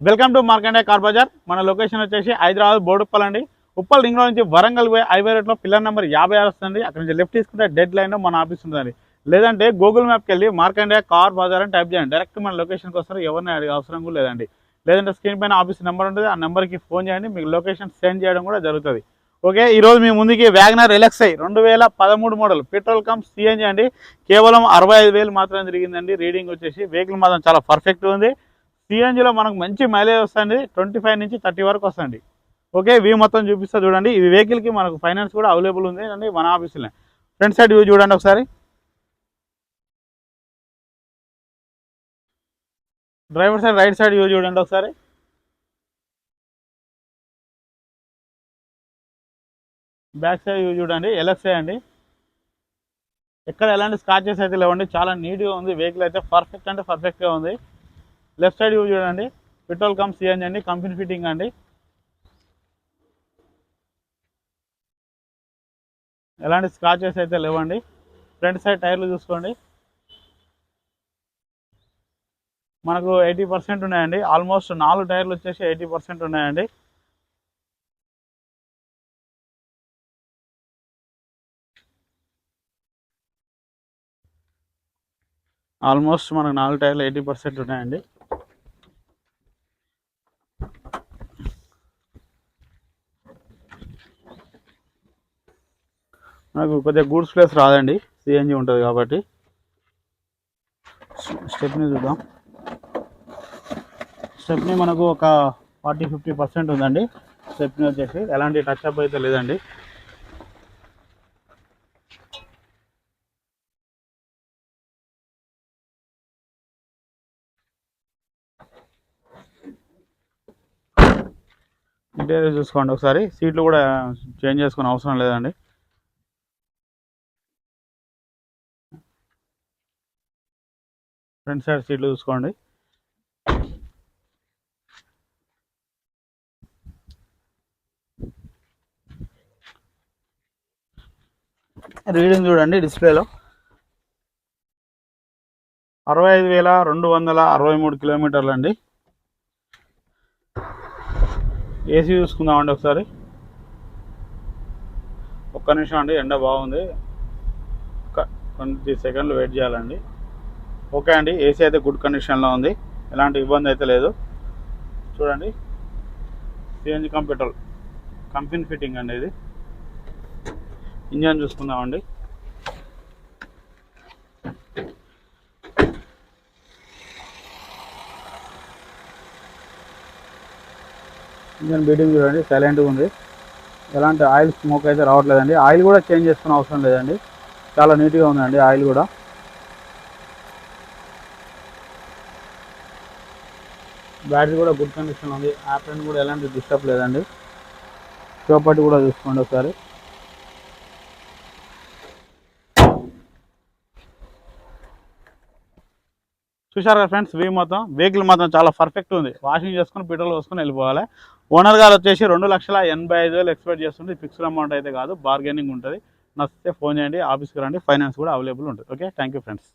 Welcome to Markande car bazaar. మన location వచ్చేసి హైదరాబాద్ బోడుప్పల్ అండి. ఉప్పల్ రింగ్ రోడ్ నుంచి వరంగల్ పోయి హైవే రోడ్లో పిల్లర్ నెంబర్ 56 వస్తుంది. అక్కడ నుంచి లెఫ్ట్ తీసుకుంటే డెడ్ లైన్లో మన ఆఫీస్ ఉంటుందండి. లేదంటే గూగుల్ మ్యాప్కి వెళ్ళి మార్కండే కార్ బజార్ అని టైప్ చేయండి. డైరెక్ట్ మన లొకేషన్కి వస్తారు. ఎవరిని అడిగే అవసరం కూడా లేదండి. లేదంటే స్క్రీన్ పైన ఆఫీస్ నెంబర్ ఉంటుంది. ఆ నెంబర్కి ఫోన్ చేయండి, మీకు లొకేషన్ సెండ్ చేయడం కూడా జరుగుతుంది. ఓకే, ఈరోజు మీ ముందుకి WagonR LXI 2013 model petrol cum CNG అండి. కేవలం 65,000 మాత్రమే తిరిగిందండి. రీడింగ్ వచ్చేసి వెహికల్ మాత్రం చాలా పర్ఫెక్ట్ ఉంది. సిఎన్జిలో మనకు మంచి మైలేజ్ వస్తుంది. 25 నుంచి 30 వరకు వస్తుంది. ఓకే, వ్యూ మొత్తం చూపిస్తా చూడండి. ఈ వెహికల్కి మనకు ఫైనాన్స్ కూడా అవైలబుల్ ఉంది అండి మన ఆఫీసులో. ఫ్రంట్ సైడ్ వ్యూ చూడండి ఒకసారి. Driver side right side view చూడండి ఒకసారి. బ్యాక్ సైడ్ వ్యూ చూడండి. ఎల్ఎక్స్ఐ అండి. ఎక్కడ ఎలాంటి స్క్రాచెస్ అయితే లేవండి. చాలా నీట్గా ఉంది వెహికల్ అయితే. పర్ఫెక్ట్ అంటే పర్ఫెక్ట్గా ఉంది. లెఫ్ట్ సైడ్ వ్యూ చూడండి. పెట్రోల్ కమ్ సిఎన్జీ అండి. కంపెనీ ఫిట్టింగ్ అండి. ఎలాంటి స్క్రాచెస్ అయితే లేవండి. ఫ్రంట్ సైడ్ టైర్లు చూసుకోండి. మనకు 80% ఉన్నాయండి. ఆల్మోస్ట్ 4 టైర్లు వచ్చేసి 80% ఉన్నాయండి. ఆల్మోస్ట్ మనకు 4 టైర్లు 80% ఉన్నాయండి. మనకు కొద్దిగా గూడ్స్ ప్లేస్ రాదండి, సిఎన్జీ ఉంటుంది కాబట్టి. స్టెప్ని చూద్దాం. స్టెప్ని మనకు ఒక 40-50% ఉందండి. స్టెప్ని వచ్చేసి ఎలాంటి టచ్ అప్ అయితే లేదండి. ఇంటీరియర్ చూసుకోండి ఒకసారి. సీట్లు కూడా చేంజ్ చేసుకునే అవసరం లేదండి. ఫ్రంట్ సైడ్ సీట్లు చూసుకోండి. రీడింగ్ చూడండి డిస్ప్లేలో. 65,263 కిలోమీటర్లు అండి. ఏసీ చూసుకుందామండి ఒకసారి. ఒక్క నిమిషం అండి, ఎండ బాగుంది. కొన్ని సెకండ్లు వెయిట్ చేయాలండి. ఓకే అండి, ఏసీ అయితే గుడ్ కండిషన్లో ఉంది. ఎలాంటి ఇబ్బంది అయితే లేదు. చూడండి, CNG come petrol company fitting అండి ఇది. ఇంజన్ చూసుకుందామండి. ఇంజన్ బీటింగ్ చూడండి, సైలెంట్గా ఉంది. ఎలాంటి ఆయిల్ స్మోక్ అయితే రావట్లేదండి. ఆయిల్ కూడా చేంజ్ చేసుకునే అవసరం లేదండి. చాలా నీట్గా ఉందండి ఆయిల్ కూడా. బ్యాటరీ కూడా గుడ్ కండిషన్లో ఉంది. యాప్రెన్ కూడా ఎలాంటి డిస్టర్బ్ లేదండి. చోపటి కూడా చూసుకోండి ఒకసారి. చూశారు కదా ఫ్రెండ్స్, వ్యూ మొత్తం. వెహికల్ మాత్రం చాలా పర్ఫెక్ట్ ఉంది. వాషింగ్ చేసుకుని పెట్రోల్ పోసుకొని వెళ్ళిపోవాలి. ఓనర్ గారు వచ్చేసి 2,85,000 ఎక్స్పెక్ట్ చేస్తుంది. ఫిక్స్డ్ అమౌంట్ అయితే కాదు, బార్గెనింగ్ ఉంటుంది. నచ్చితే ఫోన్ చేయండి, ఆఫీస్కి రండి. ఫైనాన్స్ కూడా అవైలబుల్ ఉంటుంది. Okay, thank you friends.